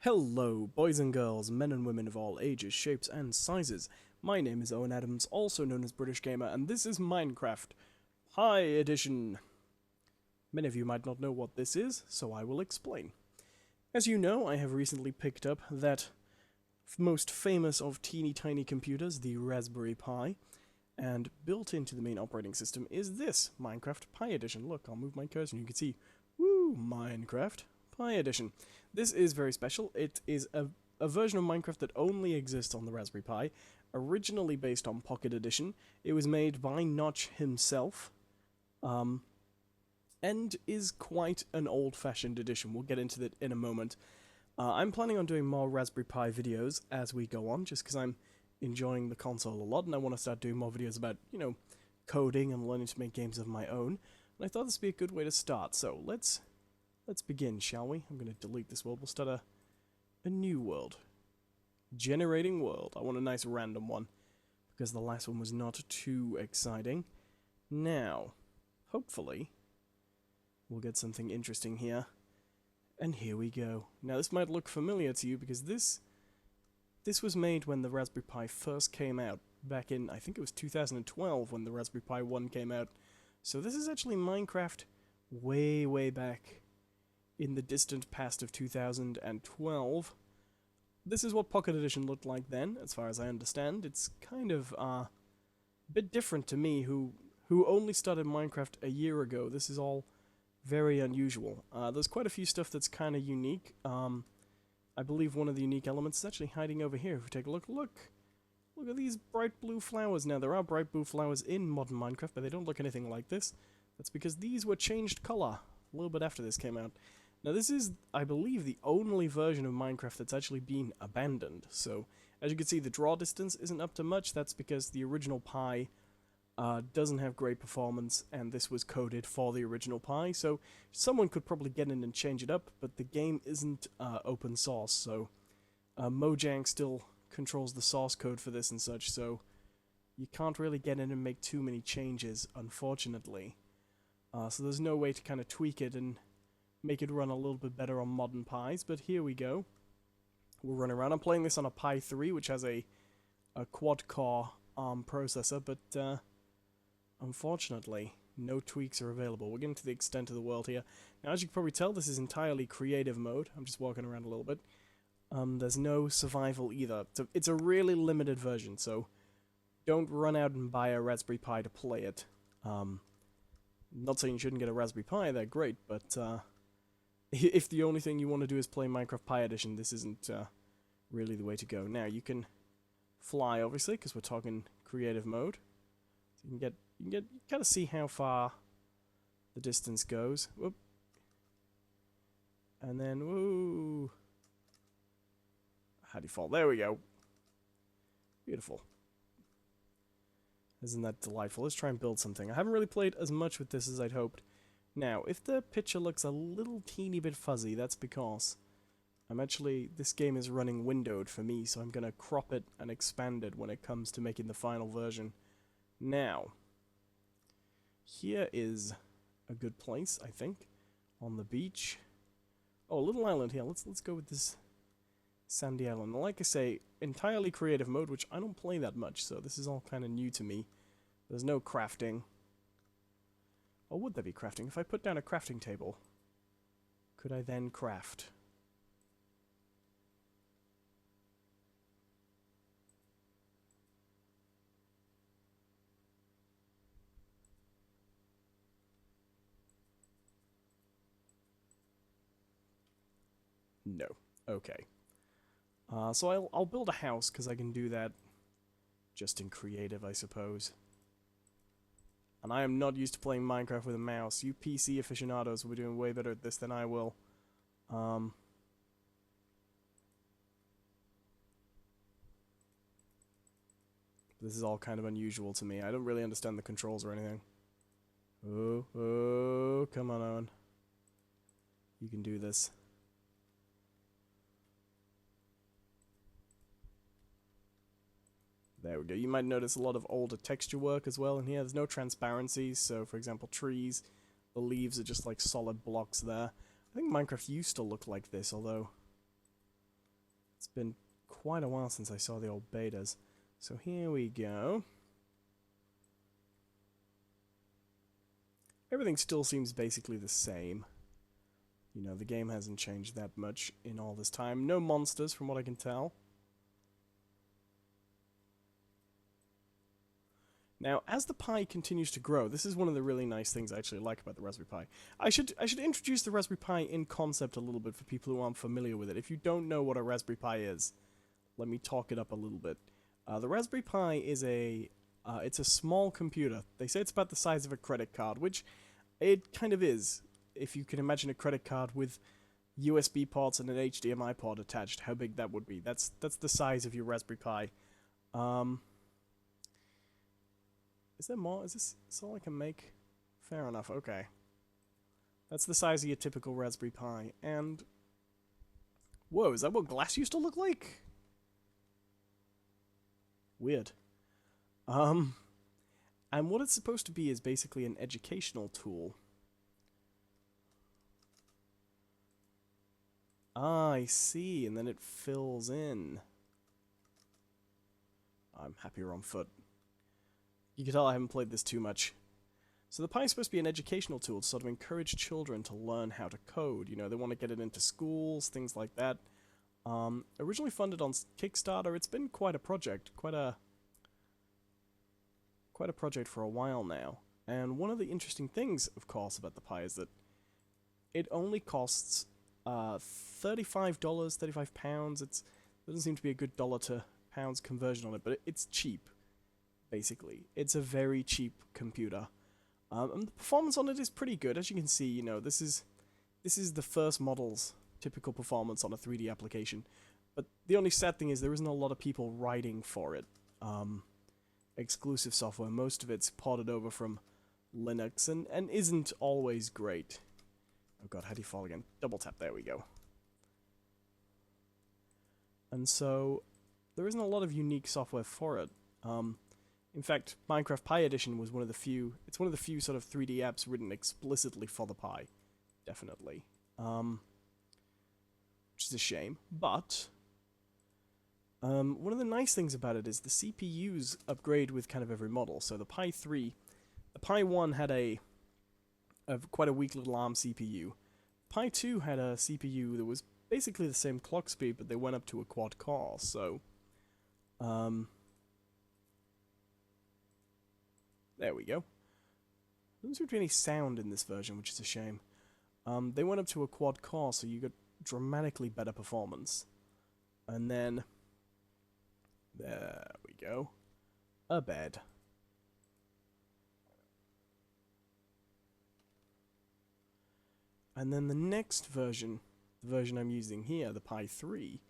Hello, boys and girls, men and women of all ages, shapes, and sizes. My name is Owen Adams, also known as British Gamer, and this is Minecraft Pi Edition. Many of you might not know what this is, so I will explain. As you know, I have recently picked up that most famous of teeny tiny computers, the Raspberry Pi, and built into the main operating system is this, Minecraft Pi Edition. Look, I'll move my cursor and you can see, woo, Minecraft Pi Edition. This is very special. It is a version of Minecraft that only exists on the Raspberry Pi, originally based on Pocket Edition. It was made by Notch himself, and is quite an old-fashioned edition. We'll get into that in a moment. I'm planning on doing more Raspberry Pi videos as we go on, just because I'm enjoying the console a lot, and I want to start doing more videos about, coding and learning to make games of my own. And I thought this would be a good way to start, so let's begin, shall we? I'm going to delete this world. We'll start a new world. Generating world. I want a nice random one, because the last one was not too exciting. Now, hopefully, we'll get something interesting here. And here we go. Now, this might look familiar to you, because this was made when the Raspberry Pi first came out, back in, I think it was 2012 when the Raspberry Pi 1 came out. So this is actually Minecraft way, way back in the distant past of 2012. This is what Pocket Edition looked like then, as far as I understand. It's kind of a bit different to me, who only started Minecraft a year ago. This is all very unusual. There's quite a few stuff that's kind of unique. I believe one of the unique elements is actually hiding over here. If we take a look, look at these bright blue flowers. Now, there are bright blue flowers in modern Minecraft, but they don't look anything like this. That's because these were changed color a little bit after this came out. Now, this is, I believe, the only version of Minecraft that's actually been abandoned. So, as you can see, the draw distance isn't up to much. That's because the original Pi doesn't have great performance, and this was coded for the original Pi. So, someone could probably get in and change it up, but the game isn't open source. So, Mojang still controls the source code for this and such. So, you can't really get in and make too many changes, unfortunately. So, there's no way to kind of tweak it and make it run a little bit better on modern Pis, but here we go. We'll run around. I'm playing this on a Pi 3, which has a quad-core ARM processor, but unfortunately, no tweaks are available. We're getting to the extent of the world here. Now, as you can probably tell, this is entirely creative mode. I'm just walking around a little bit. There's no survival either. It's a really limited version, so don't run out and buy a Raspberry Pi to play it. Not saying you shouldn't get a Raspberry Pi, they're great, but if the only thing you want to do is play Minecraft Pi Edition, this isn't really the way to go. Now, you can fly, obviously, because we're talking creative mode. So you can kind of see how far the distance goes. Whoop. And then, woo. How do you fall? There we go. Beautiful. Isn't that delightful? Let's try and build something. I haven't really played as much with this as I'd hoped. Now, if the picture looks a little teeny bit fuzzy, that's because this game is running windowed for me, so I'm going to crop it and expand it when it comes to making the final version. Now, here is a good place, I think, on the beach. Oh, a little island here. Let's go with this sandy island. Like I say, entirely creative mode, which I don't play that much, so this is all kind of new to me. There's no crafting. Or would there be crafting? If I put down a crafting table, could I then craft? No. Okay. So I'll build a house, because I can do that just in creative, I suppose. And I am not used to playing Minecraft with a mouse. You PC aficionados will be doing way better at this than I will. This is all kind of unusual to me. I don't really understand the controls or anything. Oh, come on, Owen. You can do this. There we go. You might notice a lot of older texture work as well in here. There's no transparencies, so for example trees, the leaves are just like solid blocks there. I think Minecraft used to look like this, although It's been quite a while since I saw the old betas. So here we go. Everything still seems basically the same. You know, the game hasn't changed that much in all this time. No monsters, from what I can tell. Now, as the Pi continues to grow, this is one of the really nice things I actually like about the Raspberry Pi. I should introduce the Raspberry Pi in concept a little bit for people who aren't familiar with it. If you don't know what a Raspberry Pi is, let me talk it up a little bit. The Raspberry Pi is it's a small computer. They say it's about the size of a credit card, which it kind of is. If you can imagine a credit card with USB ports and an HDMI port attached, how big that would be. That's the size of your Raspberry Pi. Is there more? Is this all I can make? Fair enough, okay. That's the size of your typical Raspberry Pi, and... Whoa, is that what glass used to look like? Weird. And what it's supposed to be is basically an educational tool. Ah, I see, and then it fills in. I'm happier on foot. You can tell I haven't played this too much. So the Pi is supposed to be an educational tool to sort of encourage children to learn how to code. You know, they want to get it into schools, things like that. Originally funded on Kickstarter, it's been quite a project, quite a project for a while now. And one of the interesting things, of course, about the Pi is that it only costs $35, £35. It doesn't seem to be a good dollar to pounds conversion on it, but it's cheap. Basically, it's a very cheap computer, and the performance on it is pretty good. As you can see, you know, this is the first model's typical performance on a 3D application. But the only sad thing is there isn't a lot of people writing for it. Exclusive software, most of it's ported over from Linux, and isn't always great. Oh god, how do you fall again? Double tap, there we go. And so, there isn't a lot of unique software for it. In fact, Minecraft Pi Edition was one of the few... It's one of the few sort of 3D apps written explicitly for the Pi. Definitely. Which is a shame. But... one of the nice things about it is the CPUs upgrade with kind of every model. So the Pi 3... The Pi 1 had quite a weak little ARM CPU. Pi 2 had a CPU that was basically the same clock speed, but they went up to a quad core, so... There we go. Doesn't seem to be any sound in this version, which is a shame. They went up to a quad core, so you got dramatically better performance. And then... There we go. A bed. And then the next version, the version I'm using here, the Pi 3,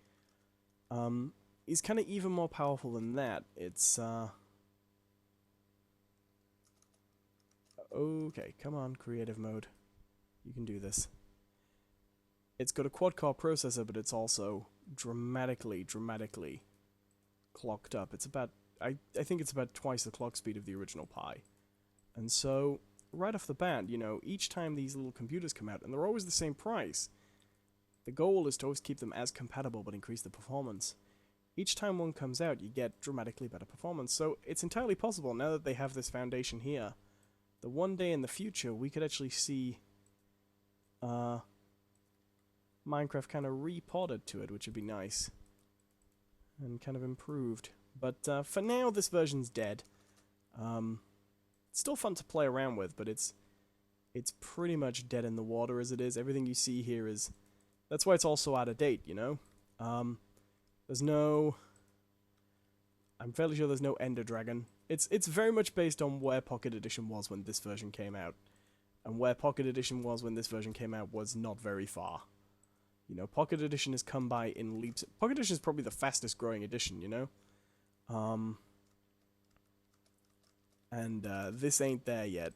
is kind of even more powerful than that. It's, okay, come on, creative mode. You can do this. It's got a quad-core processor, but it's also dramatically clocked up. It's about, I think it's about twice the clock speed of the original Pi. And so, right off the bat, you know, each time these little computers come out, and they're always the same price, the goal is to always keep them as compatible but increase the performance. Each time one comes out, you get dramatically better performance. So it's entirely possible, now that they have this foundation here, that one day in the future we could actually see Minecraft kind of re-ported to it, which would be nice. And kind of improved. But for now, this version's dead. It's still fun to play around with, but it's pretty much dead in the water as it is. Everything you see here is... That's why it's also out of date, you know? There's no... I'm fairly sure there's no Ender Dragon. It's very much based on where Pocket Edition was when this version came out. And where Pocket Edition was when this version came out was not very far. You know, Pocket Edition has come by in leaps... Pocket Edition is probably the fastest growing edition, you know? And this ain't there yet.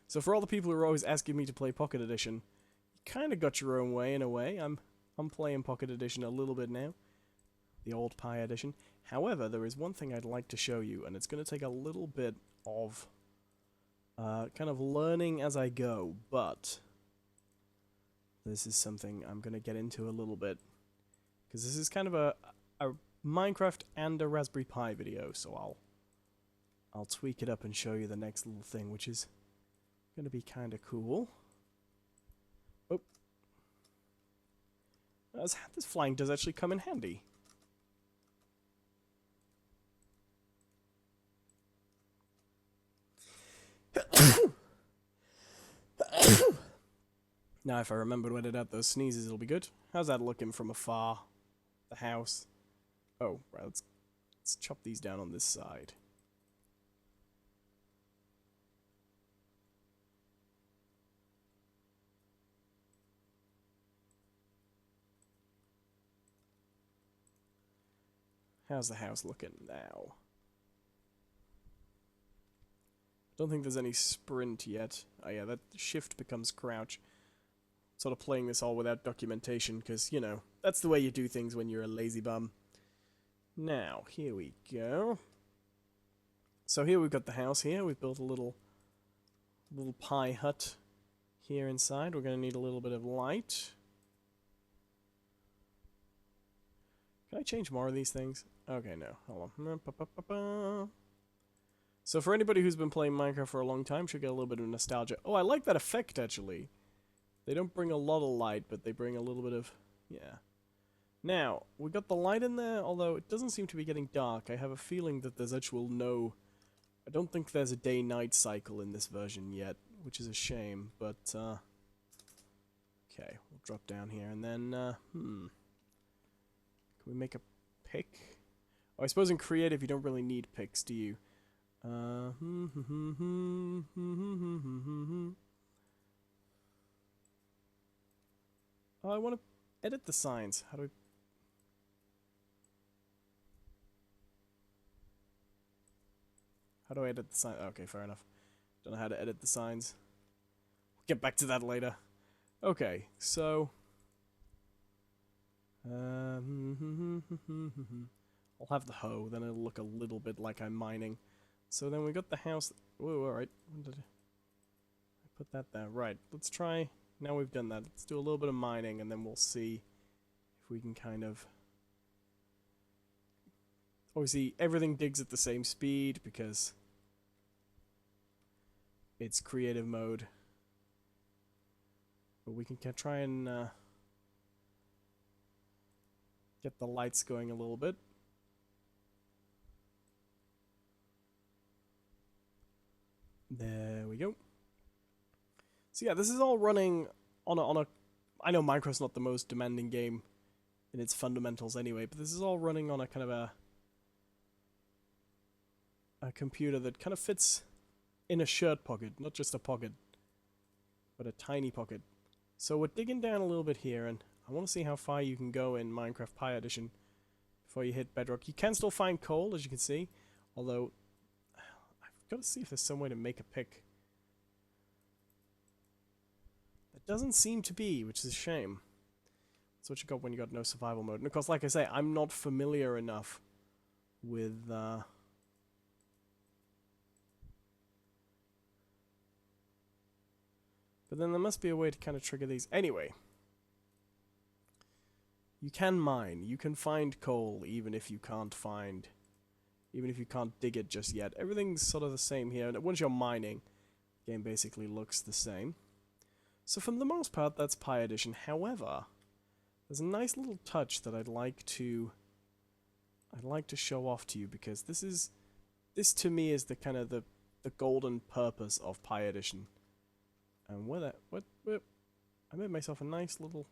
So for all the people who are always asking me to play Pocket Edition, you kind of got your own way in a way. I'm playing Pocket Edition a little bit now. The old Pi Edition. However, there is one thing I'd like to show you, and it's going to take a little bit of kind of learning as I go, but this is something I'm going to get into a little bit. Because this is kind of a Minecraft and a Raspberry Pi video, so I'll tweak it up and show you the next little thing, which is going to be kind of cool. Oh. This flying does actually come in handy. Now, if I remember to edit out those sneezes, it'll be good. How's that looking from afar? The house. Oh, right, let's chop these down on this side. How's the house looking now? Don't think there's any sprint yet. Oh yeah, that shift becomes crouch. Sort of playing this all without documentation, because, you know, that's the way you do things when you're a lazy bum. Now, here we go. So here we've got the house here. We've built a little pie hut here inside. We're going to need a little bit of light. Can I change more of these things? Okay, no. Hold on. So for anybody who's been playing Minecraft for a long time, should get a little bit of nostalgia. Oh, I like that effect, actually. They don't bring a lot of light, but they bring a little bit of... yeah. Now, we got the light in there, although it doesn't seem to be getting dark. I have a feeling that there's actual no... I don't think there's a day-night cycle in this version yet, which is a shame, but, okay, we'll drop down here, and then, Can we make a pick? Oh, I suppose in creative you don't really need picks, do you? Oh, I want to edit the signs. How do I edit the sign? Okay, fair enough. Don't know how to edit the signs. We'll get back to that later. Okay, so... I'll have the hoe, then it'll look a little bit like I'm mining. So then we got the house... Whoa, alright. When did I put that there? Right, let's try... Now we've done that, let's do a little bit of mining, and then we'll see if we can kind of... Obviously, everything digs at the same speed, because it's creative mode. But we can try and get the lights going a little bit. There we go. So yeah, this is all running on a... I know Minecraft's not the most demanding game in its fundamentals anyway, but this is all running on a kind of a computer that kind of fits in a shirt pocket, not just a pocket, but a tiny pocket. So we're digging down a little bit here, and I want to see how far you can go in Minecraft Pi Edition before you hit bedrock. You can still find coal, as you can see, although I've got to see if there's some way to make a pick. Doesn't seem to be, which is a shame. That's what you got when you got no survival mode. And of course, like I say, I'm not familiar enough with... But then there must be a way to kind of trigger these. Anyway. You can mine. You can find coal, even if you can't find... Even if you can't dig it just yet. Everything's sort of the same here. And once you're mining, the game basically looks the same. So for the most part, that's Pi Edition. However, there's a nice little touch that I'd like to show off to you, because this to me is the kind of the golden purpose of Pi Edition. And what I made myself a nice little...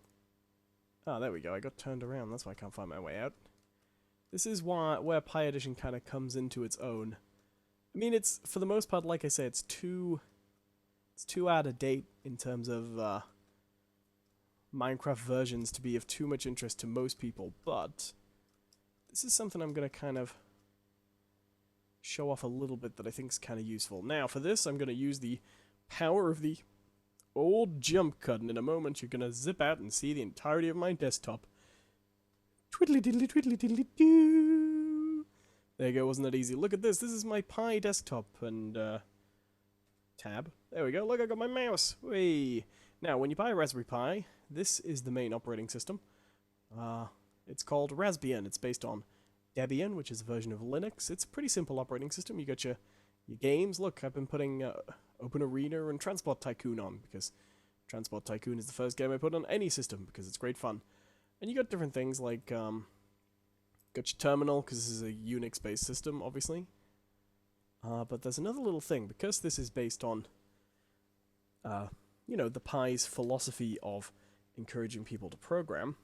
Ah, there we go. I got turned around. That's why I can't find my way out. This is where Pi Edition kind of comes into its own. I mean, it's, for the most part, like I say, it's too out of date in terms of Minecraft versions to be of too much interest to most people, but this is something I'm going to kind of show off a little bit that I think is kind of useful. Now, for this, I'm going to use the power of the old jump cut, and in a moment you're going to zip out and see the entirety of my desktop. Twiddly diddly twiddly diddly doo! There you go, wasn't that easy? Look at this, this is my Pi desktop, and tab. There we go, look, I got my mouse. Whee! Now, when you buy a Raspberry Pi, this is the main operating system. It's called Raspbian. It's based on Debian, which is a version of Linux. It's a pretty simple operating system. You got your games. Look, I've been putting Open Arena and Transport Tycoon on, because Transport Tycoon is the first game I put on any system, because it's great fun. And you got different things like, got your terminal, because this is a Unix-based system, obviously. But there's another little thing, because this is based on, you know, the Pi's philosophy of encouraging people to program,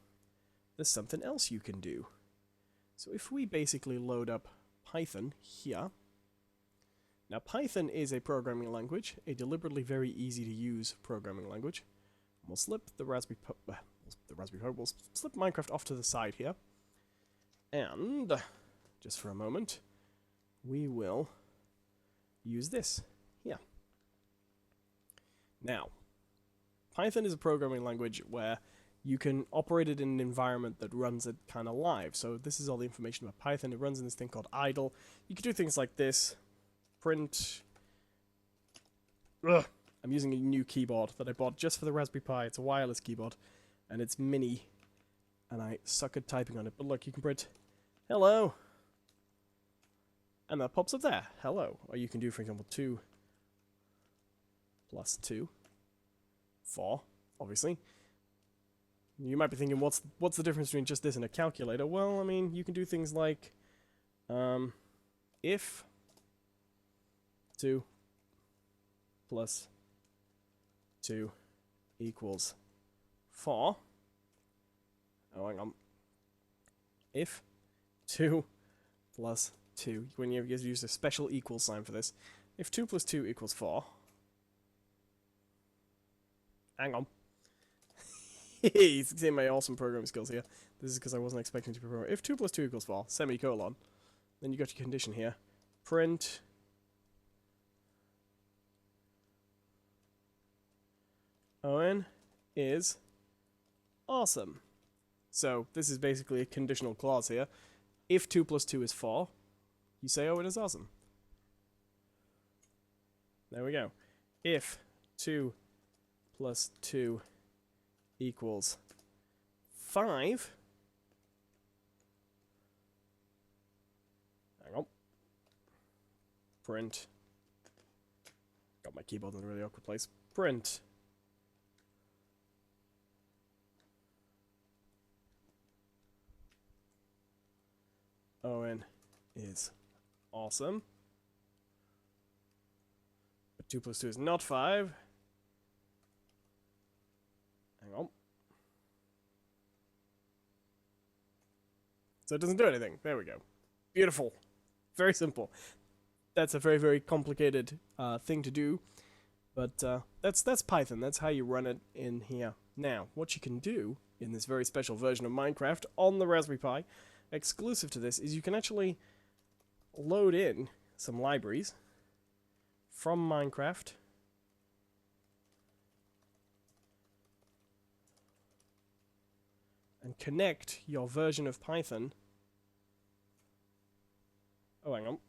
there's something else you can do. So if we basically load up Python here, now Python is a programming language, a deliberately very easy to use programming language. We'll slip the Raspberry Pi, we'll slip Minecraft off to the side here, and just for a moment, we will use this here. Now, Python is a programming language where you can operate it in an environment that runs it kind of live. So this is all the information about Python. It runs in this thing called idle. You can do things like this. Print. Ugh. I'm using a new keyboard that I bought just for the Raspberry Pi. It's a wireless keyboard, and it's mini, and I suck at typing on it. But look, you can print hello, and that pops up there, hello. Or you can do, for example, 2 plus 2, 4, obviously. You might be thinking, what's the difference between just this and a calculator? Well, I mean, you can do things like, if 2 plus 2 equals 4. Oh, hang on. If 2 plus 2, when you use a special equal sign for this, if 2 plus 2 equals 4. Hang on. You can see my awesome programming skills here. This is because I wasn't expecting to program. If 2 plus 2 equals 4, semicolon, then you got your condition here. Print Owen is awesome. So this is basically a conditional clause here. If 2 plus 2 is 4, you say Owen is awesome. There we go. If 2 plus 2 equals 5. Hang on. Print. Got my keyboard in a really awkward place. Print. Owen is awesome. But 2 plus 2 is not 5. Hang on. So it doesn't do anything. There we go. Beautiful. Very simple. That's a very, very complicated thing to do. But that's Python. That's how you run it in here. Now, what you can do in this very special version of Minecraft on the Raspberry Pi, exclusive to this, is you can actually load in some libraries from Minecraft and connect your version of Python. Oh, hang on.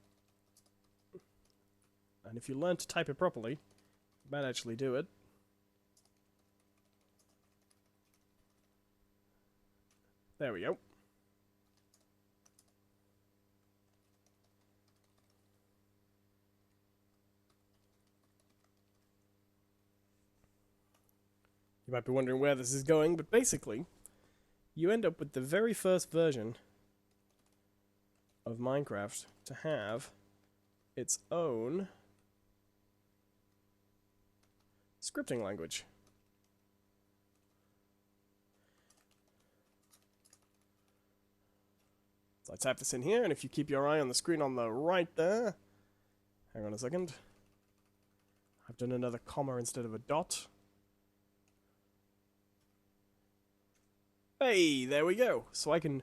And if you learn to type it properly, you might actually do it. There we go. You might be wondering where this is going, but basically, you end up with the very first version of Minecraft to have its own scripting language. So I type this in here, and if you keep your eye on the screen on the right there, hang on a second, I've done another comma instead of a dot. Hey, there we go. So I can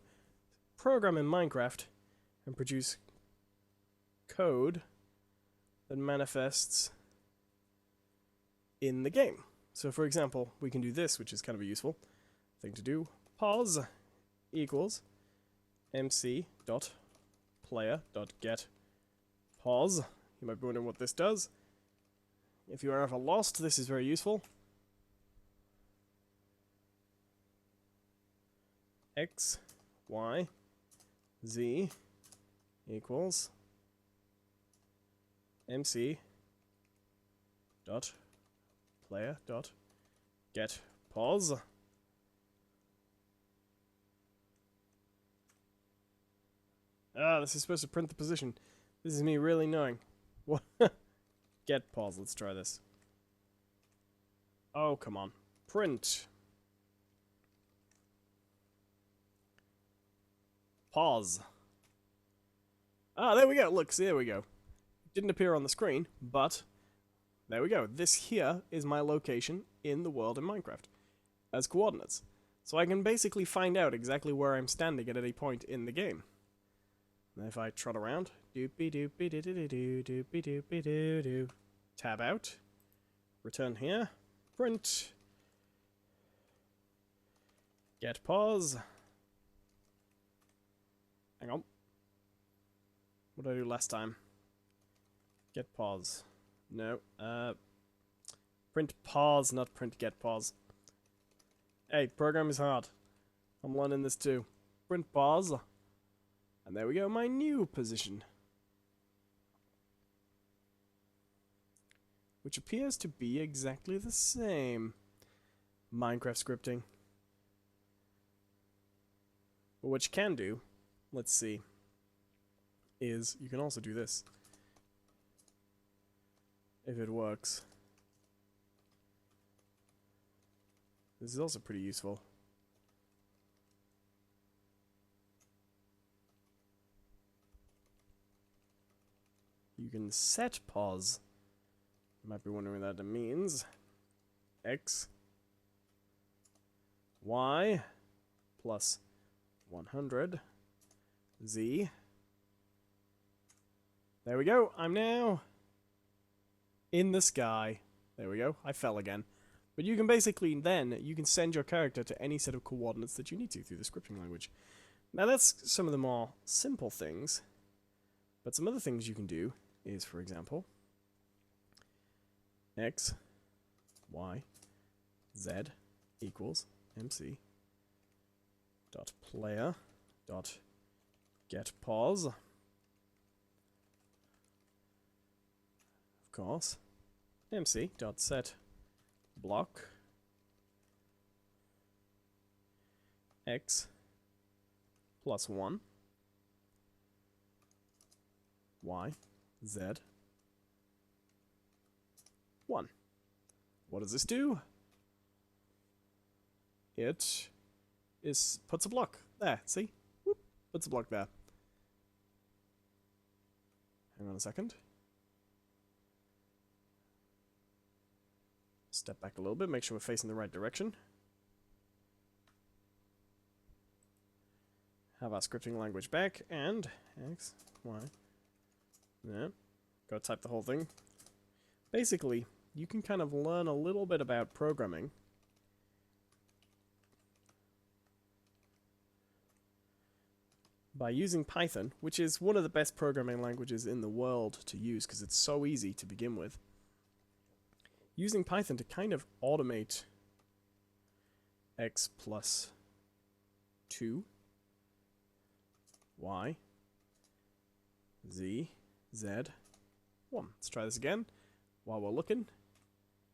program in Minecraft and produce code that manifests in the game. So for example, we can do this, which is kind of a useful thing to do. Pause equals mc.player.get pause. You might be wondering what this does. If you are ever lost, this is very useful. X, Y, Z equals MC dot player dot get pause. Ah, this is supposed to print the position. This is me really knowing. What? Get pause. Let's try this. Oh, come on. Print. Pause. Ah, there we go. Look, see, there we go. Didn't appear on the screen, but there we go. This here is my location in the world in Minecraft as coordinates. So I can basically find out exactly where I'm standing at any point in the game. And if I trot around, doopy doopy doo doo doo doopy doopy doo doo, tab out, return here, print, get pause. Hang on. What did I do last time? Get pause. No. Print pause, not print get pause. Hey, program is hard. I'm learning this too. Print pause. And there we go, my new position. Which appears to be exactly the same. Minecraft scripting. But what you can do, let's see, is you can also do this. If it works. This is also pretty useful. You can set pause. You might be wondering what that means. X, Y, plus 100, Z. There we go. I'm now in the sky. There we go. I fell again. But you can basically then, you can send your character to any set of coordinates that you need to through the scripting language. Now that's some of the more simple things. But some other things you can do is, for example, X, Y, Z equals MC dot player dot get pause. Of course, MC dot set block X plus 1 Y Z 1. What does this do? It puts a block there. See? Whoop, puts a block there. Hang on a second. Step back a little bit, make sure we're facing the right direction. Have our scripting language back, and X, Y. Yeah. Go type the whole thing. Basically, you can kind of learn a little bit about programming by using Python, which is one of the best programming languages in the world to use because it's so easy to begin with. Using Python to kind of automate X plus 2, Y, Z, Z, 1. Let's try this again while we're looking.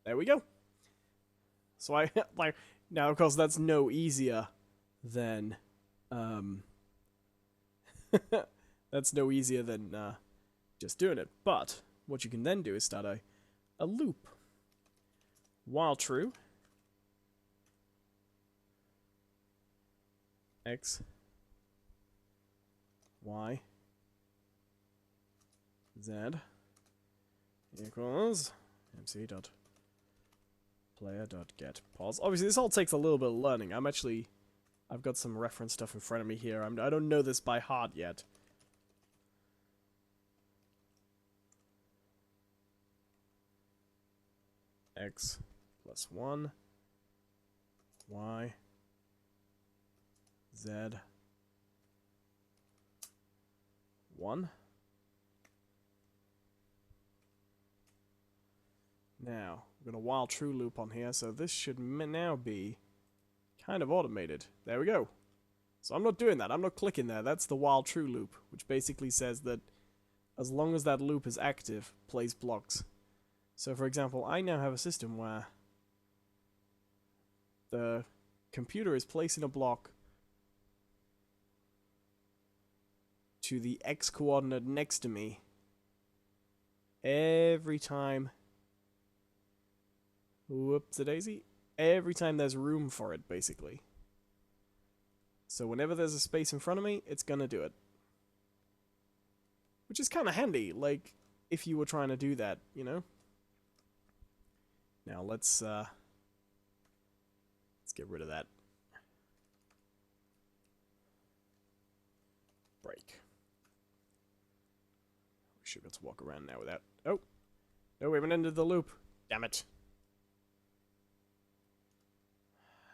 There we go. So I, like, now of course that's no easier than, that's no easier than just doing it. But what you can then do is start a loop. While true, X, Y, Z equals MC dot player dot get pause. Obviously, this all takes a little bit of learning. I've got some reference stuff in front of me here. I don't know this by heart yet. X plus 1, Y, Z, 1. Now, we're going to while true loop on here, so this should now be kind of automated. There we go. So I'm not doing that. I'm not clicking there. That's the while true loop, which basically says that as long as that loop is active, place blocks. So for example, I now have a system where the computer is placing a block to the x coordinate next to me every time. Whoops-a-daisy. Every time there's room for it, basically. So whenever there's a space in front of me, it's gonna do it. Which is kind of handy, like, if you were trying to do that, you know? Now let's get rid of that. Break. We should be able to walk around now without... Oh! No, we haven't ended the loop. Damn it.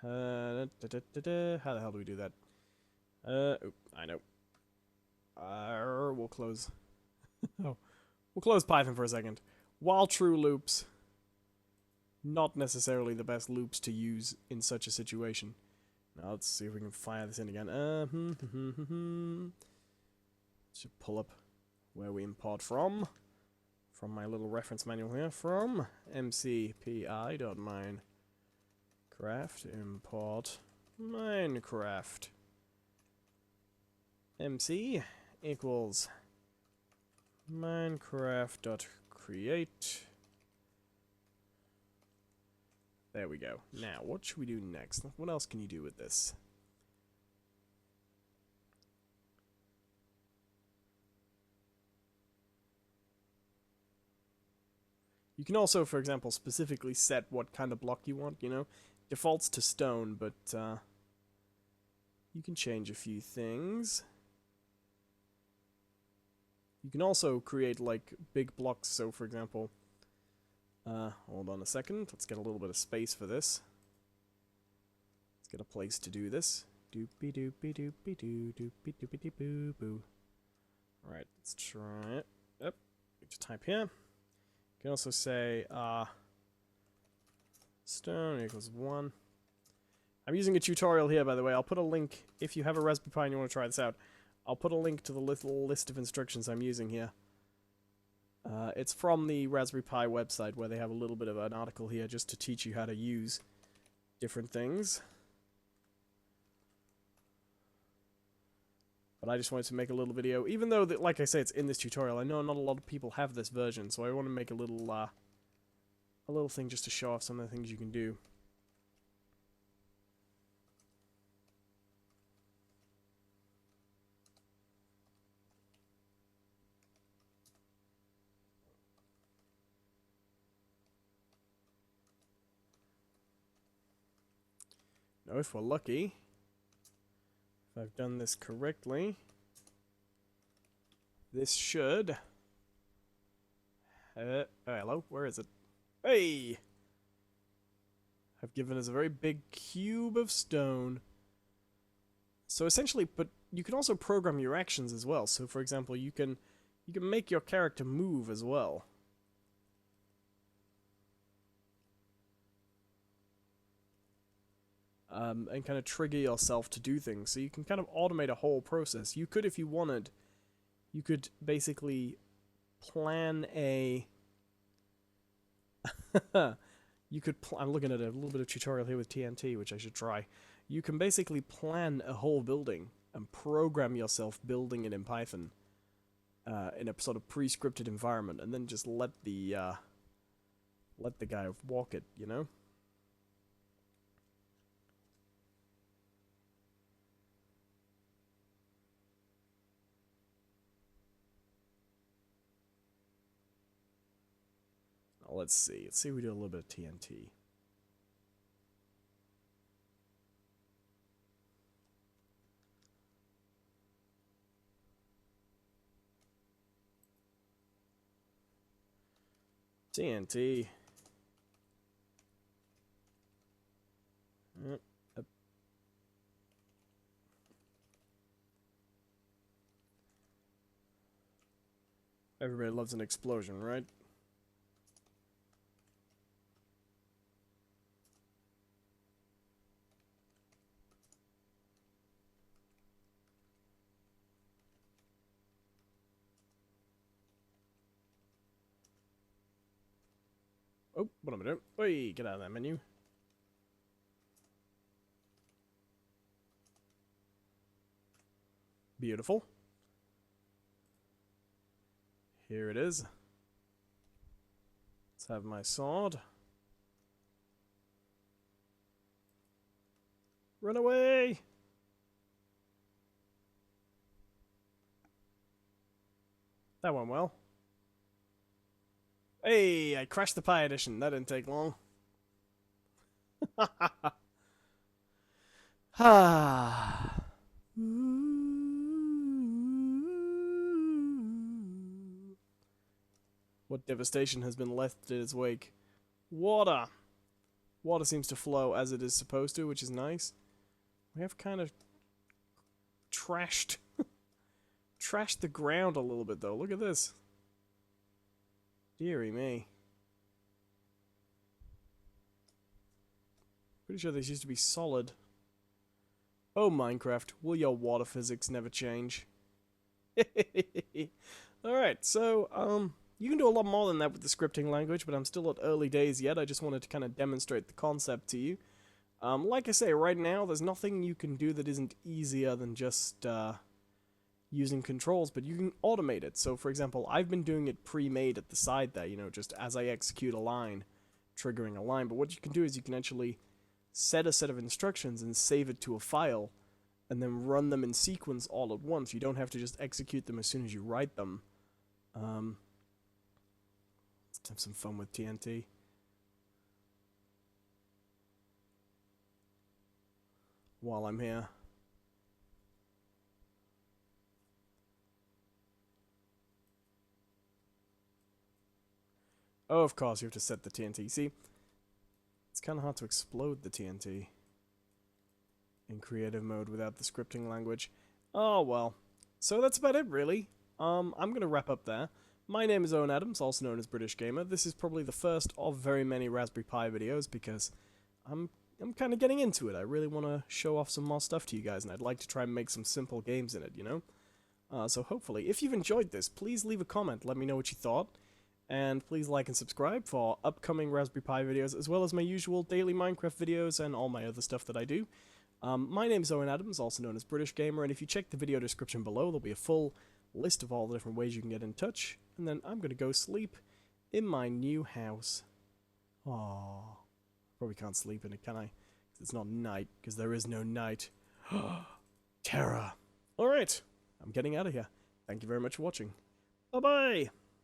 How the hell do we do that? Oh, I know. We'll close. Oh, we'll close Python for a second. While true loops, not necessarily the best loops to use in such a situation. Now let's see if we can fire this in again. Should pull up where we import from my little reference manual here. From mcpi.mine. Craft import Minecraft. MC equals Minecraft.create. There we go. Now, what should we do next? What else can you do with this? You can also, for example, specifically set what kind of block you want, you know? Defaults to stone, but you can change a few things. You can also create, like, big blocks. So, for example, hold on a second. Let's get a little bit of space for this. Let's get a place to do this. Doopy doopy doopy doo doopy doopy doo boo boo. Alright, let's try it. Yep. Just type here. You can also say, stone equals 1. I'm using a tutorial here, by the way. I'll put a link, if you have a Raspberry Pi and you want to try this out, I'll put a link to the little list of instructions I'm using here. It's from the Raspberry Pi website, where they have a little bit of an article here just to teach you how to use different things. But I just wanted to make a little video, even though, like I say, it's in this tutorial. I know not a lot of people have this version, so I want to make a little thing just to show off some of the things you can do. Now, if we're lucky, if I've done this correctly, this should... hello, where is it? Hey! I've given us a very big cube of stone. So essentially, but you can also program your actions as well. So for example, you can make your character move as well. And kind of trigger yourself to do things. So you can kind of automate a whole process. You could, if you wanted, you could basically plan a... you could I'm looking at a little bit of tutorial here with TNT, which I should try. You can basically plan a whole building and program yourself building it in Python in a sort of pre-scripted environment, and then just let the guy walk it, you know? Let's see. Let's see if we do a little bit of TNT. TNT. Yep. Everybody loves an explosion, right? Oh, what am I doing? Oi, get out of that menu. Beautiful. Here it is. Let's have my sword. Run away! That went well. Hey, I crashed the Pi Edition. That didn't take long. Ah. What devastation has been left in its wake? Water! Water seems to flow as it is supposed to, which is nice. We have kind of trashed the ground a little bit, though. Look at this. Deary me. Pretty sure this used to be solid. Oh, Minecraft, will your water physics never change? Alright, so, you can do a lot more than that with the scripting language, but I'm still at early days yet. I just wanted to kind of demonstrate the concept to you. Like I say, right now, there's nothing you can do that isn't easier than just, using controls, but you can automate it. So, for example, I've been doing it pre-made at the side there, you know, just as I execute a line, triggering a line. But what you can do is you can actually set a set of instructions and save it to a file, and then run them in sequence all at once. You don't have to just execute them as soon as you write them. Let's have some fun with TNT. While I'm here. Oh, of course, you have to set the TNT. See, it's kind of hard to explode the TNT in creative mode without the scripting language. Oh, well. So that's about it, really. I'm going to wrap up there. My name is Owen Adams, also known as British Gamer. This is probably the first of very many Raspberry Pi videos because I'm kind of getting into it. I really want to show off some more stuff to you guys, and I'd like to try and make some simple games in it, you know? So hopefully, if you've enjoyed this, please leave a comment, let me know what you thought. And please like and subscribe for upcoming Raspberry Pi videos, as well as my usual daily Minecraft videos and all my other stuff that I do. My name is Owen Adams, also known as British Gamer, and if you check the video description below, there'll be a full list of all the different ways you can get in touch. And then I'm going to go sleep in my new house. Aww. Probably can't sleep in it, can I? It's not night, because there is no night. Terror. Alright, I'm getting out of here. Thank you very much for watching. Bye-bye!